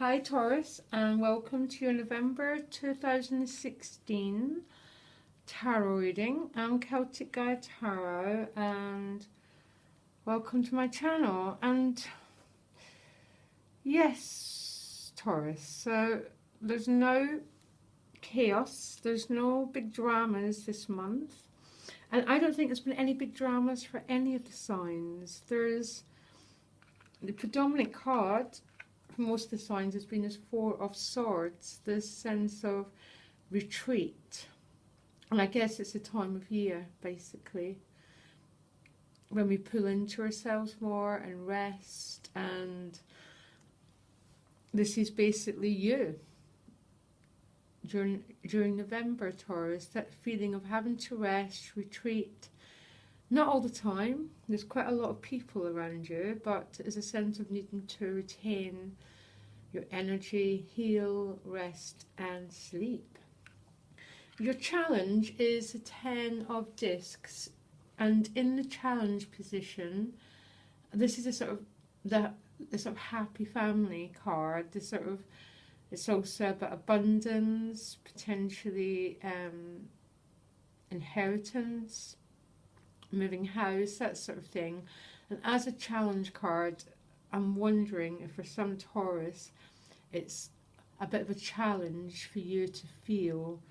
Hi Taurus, and welcome to your November 2016 tarot reading. I'm Celtic Guide Tarot, and welcome to my channel. And yes, Taurus, so there's no chaos, there's no big dramas this month, and I don't think there's been any big dramas for any of the signs. There's the predominant card for most of the signs has been this Four of Swords, this sense of retreat. And I guess it's a time of year, basically, when we pull into ourselves more and rest. And this is basically you during November, Taurus, that feeling of having to rest, retreat. Not all the time, there's quite a lot of people around you, but there's a sense of needing to retain your energy, heal, rest and sleep. Your challenge is the 10 of discs, and in the challenge position, this is a sort of the sort of happy family card. It's also about abundance, potentially inheritance, moving house, that sort of thing. And as a challenge card, I'm wondering if for some Taurus it's a bit of a challenge for you to feel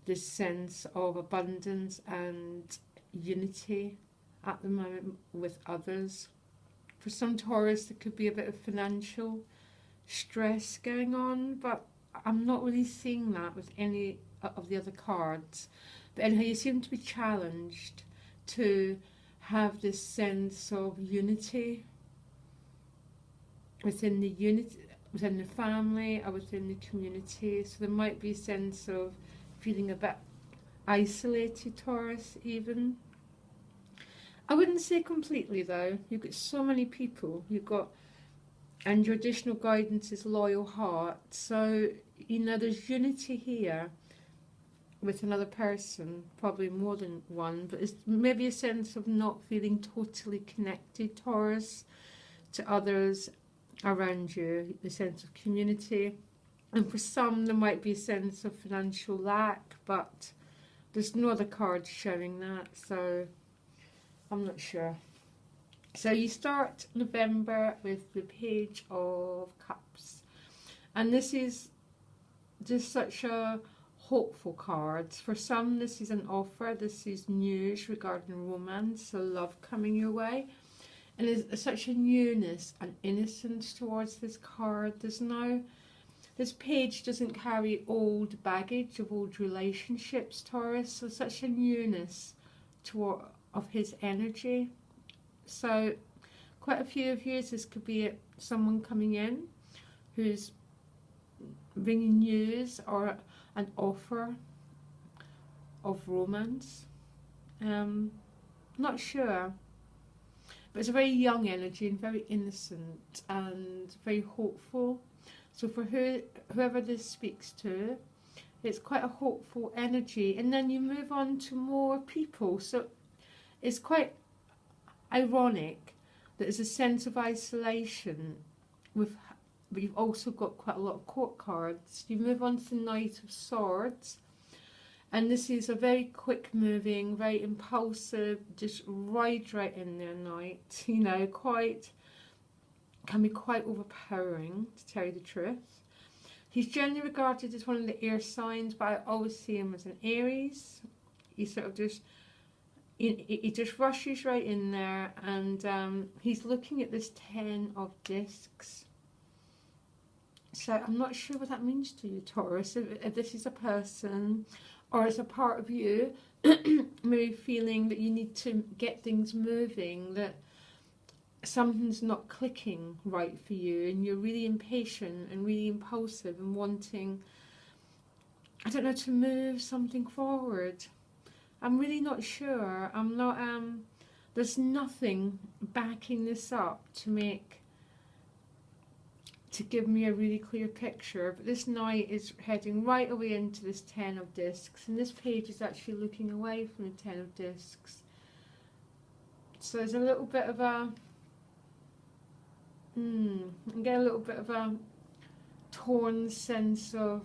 this sense of abundance and unity at the moment with others. For some Taurus there could be a bit of financial stress going on, but I'm not really seeing that with any of the other cards. But anyhow, you seem to be challenged to have this sense of unity within the family or within the community. So there might be a sense of feeling a bit isolated, Taurus, even. I wouldn't say completely though. You've got so many people. And your additional guidance is loyal heart. So, there's unity here with another person, probably more than one, but it's maybe a sense of not feeling totally connected, Taurus, to others around you, the sense of community. And for some there might be a sense of financial lack, but there's no other cards showing that, so I'm not sure. So you start November with the Page of Cups, and this is just such a hopeful card. For some this is an offer, this is news regarding romance, so love coming your way. And there's such a newness and innocence towards this card. This page doesn't carry old baggage of old relationships, Taurus, so such a newness of his energy. So quite a few of you, this could be someone coming in who's bringing news or an offer of romance. Not sure, but it's a very young energy and very innocent and very hopeful. So for whoever this speaks to, it's quite a hopeful energy. And then you move on to more people. So it's quite ironic that there's a sense of isolation but you've also got quite a lot of court cards. You move on to the Knight of Swords, and this is a very quick moving, very impulsive, just ride right in there knight, can be quite overpowering, to tell you the truth. He's generally regarded as one of the air signs, but I always see him as an Aries. He sort of just he just rushes right in there, and he's looking at this 10 of discs. So I'm not sure what that means to you, Taurus, if this is a person or it's a part of you maybe feeling that you need to get things moving, that something's not clicking right for you and you're really impatient and really impulsive and wanting, I don't know, to move something forward. I'm really not sure. I'm not, there's nothing backing this up to give me a really clear picture, but this knight is heading right away into this 10 of discs, and this page is actually looking away from the 10 of discs. So there's a little bit of a I get a little bit of a torn sense of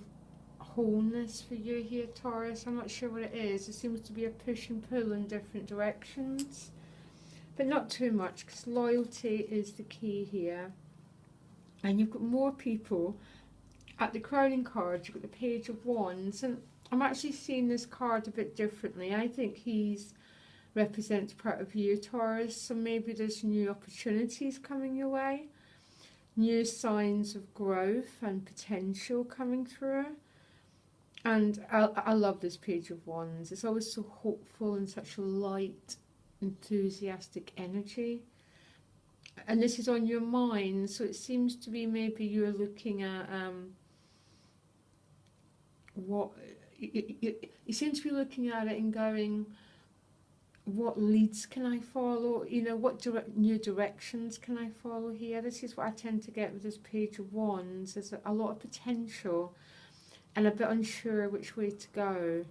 wholeness for you here, Taurus. I'm not sure what it is. There seems to be a push and pull in different directions, but not too much, because loyalty is the key here. And you've got more people. At the crowning card, you've got the Page of Wands, and I'm actually seeing this card a bit differently. I think he's represents part of you, Taurus, so maybe there's new opportunities coming your way, new signs of growth and potential coming through. And I love this Page of Wands. It's always so hopeful and such a light, enthusiastic energy. And this is on your mind, so it seems to be maybe you're looking at what you seem to be looking at it and going, what leads can I follow? You know, what new directions can I follow here? This is what I tend to get with this Page of Wands. There's a lot of potential and a bit unsure which way to go.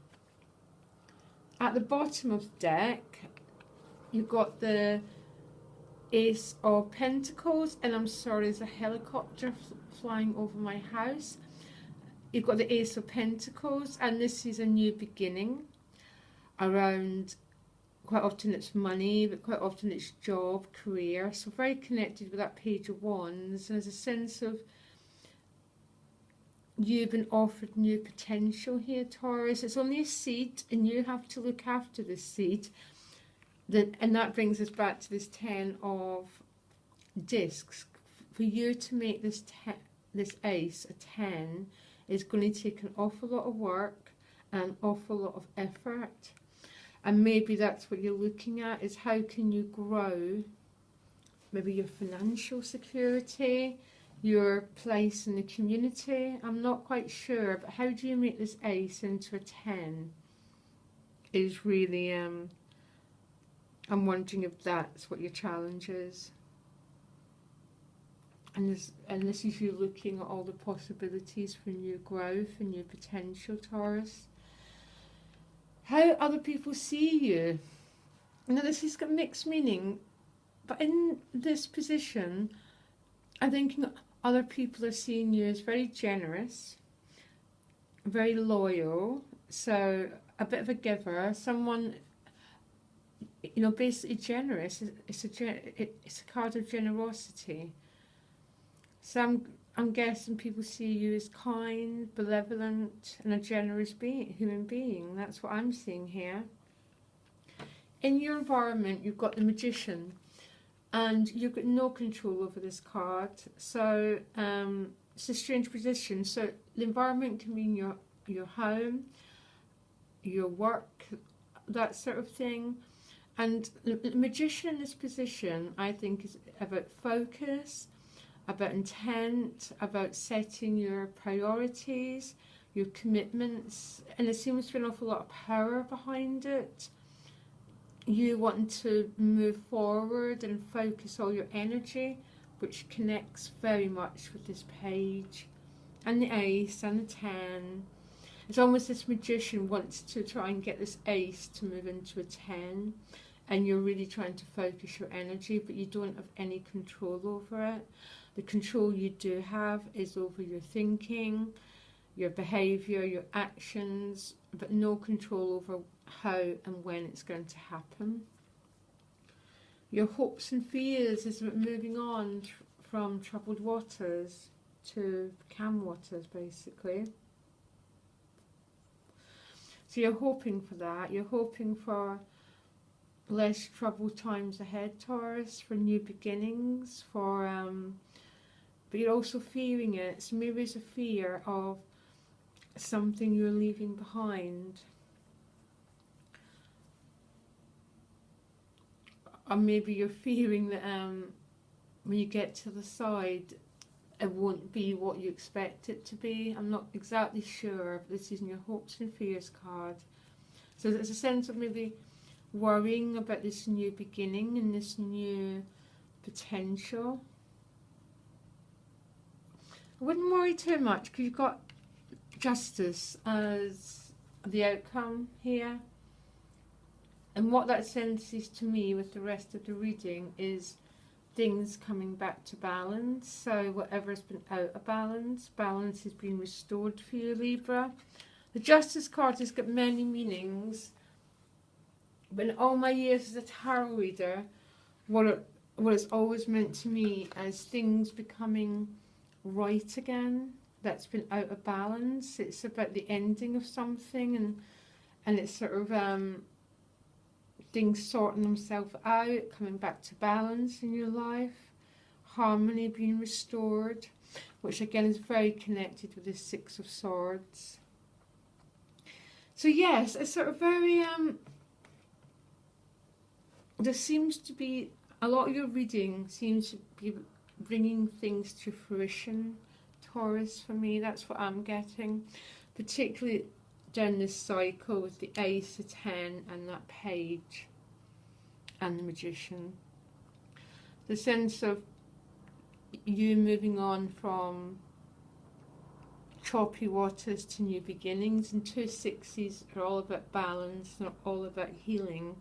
At the bottom of the deck, you've got the Ace of Pentacles, and I'm sorry, there's a helicopter flying over my house. You've got the Ace of Pentacles, and this is a new beginning around, quite often it's money, but quite often it's job, career. So very connected with that Page of Wands. And there's a sense of you've been offered new potential here, Taurus. It's only a seed, and you have to look after this seed. And that brings us back to this 10 of discs. For you to make this ace a 10 is going to take an awful lot of work and an awful lot of effort. And maybe that's what you're looking at, is how can you grow maybe your financial security, your place in the community. I'm not quite sure, but how do you make this ace into a 10 is really, I'm wondering if that's what your challenge is. And this is you looking at all the possibilities for new growth and new potential, Taurus. How other people see you. Now this has got mixed meaning, but in this position, I think other people are seeing you as very generous, very loyal, so a bit of a giver, someone, you know, basically generous. It's a card of generosity. So I'm guessing people see you as kind, benevolent, and a generous human being. That's what I'm seeing here. In your environment, you've got the Magician, and you've got no control over this card. So it's a strange position. So the environment can mean your home, your work, that sort of thing. And the Magician in this position, I think, is about focus, about intent, about setting your priorities, your commitments, and there seems to be an awful lot of power behind it. You wanting to move forward and focus all your energy, which connects very much with this page, and the ace and the 10. It's almost this Magician wants to try and get this ace to move into a 10, and you're really trying to focus your energy, but you don't have any control over it. The control you do have is over your thinking, your behaviour, your actions, but no control over how and when it's going to happen. Your hopes and fears is moving on from troubled waters to calm waters, basically. So you're hoping for that. You're hoping for less troubled times ahead, Taurus, for new beginnings, but you're also fearing it. So maybe there's a fear of something you're leaving behind. Or maybe you're fearing that when you get to the side, it won't be what you expect it to be. I'm not exactly sure, but this is in your hopes and fears card. So there's a sense of maybe worrying about this new beginning and this new potential. I wouldn't worry too much, because you've got justice as the outcome here. And what that senses to me with the rest of the reading is things coming back to balance. So whatever's been out of balance, balance is being restored for you, Libra. The Justice card has got many meanings. But in all my years as a tarot reader, what it's always meant to me as things becoming right again, that's been out of balance. It's about the ending of something, and it's sort of things sorting themselves out, coming back to balance in your life, harmony being restored, which again is very connected with the Six of Swords. So yes, it's sort of very there seems to be a lot of your reading seems to be bringing things to fruition, Taurus, for me. That's what I'm getting, particularly down this cycle with the Ace, the 10 and that Page and the Magician. The sense of you moving on from choppy waters to new beginnings, and 2 sixes are all about balance, they're all about healing.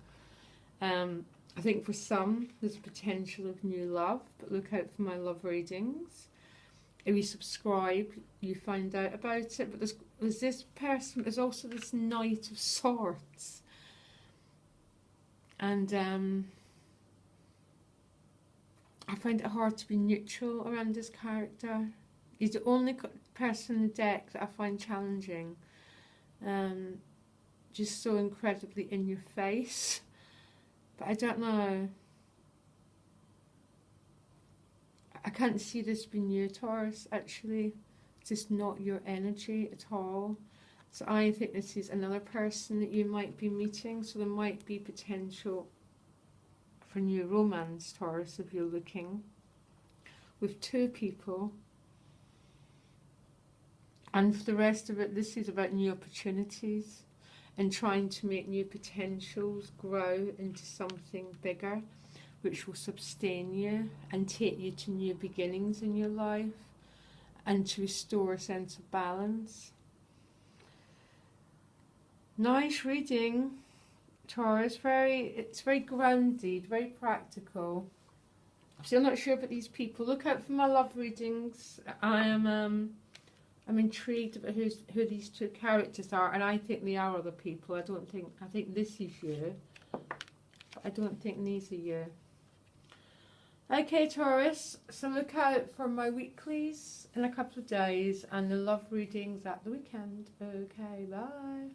I think for some there's potential of new love, but look out for my love readings. If you subscribe, you find out about it. But there's this person, there's also this Knight of Swords. And I find it hard to be neutral around this character. He's the only person in the deck that I find challenging. Just so incredibly in your face. But I don't know. I can't see this being you, Taurus, actually. It's just not your energy at all. So I think this is another person that you might be meeting. So there might be potential for new romance, Taurus, if you're looking. With 2 people. And for the rest of it, this is about new opportunities and trying to make new potentials grow into something bigger, which will sustain you and take you to new beginnings in your life and to restore a sense of balance. Nice reading, Taurus. It's very grounded, very practical. Still not sure about these people. Look out for my love readings. I'm intrigued about who these 2 characters are, and I think they are other people. I think this is you, but I don't think these are you. Okay, Taurus, so look out for my weeklies in a couple of days and the love readings at the weekend. Okay, bye.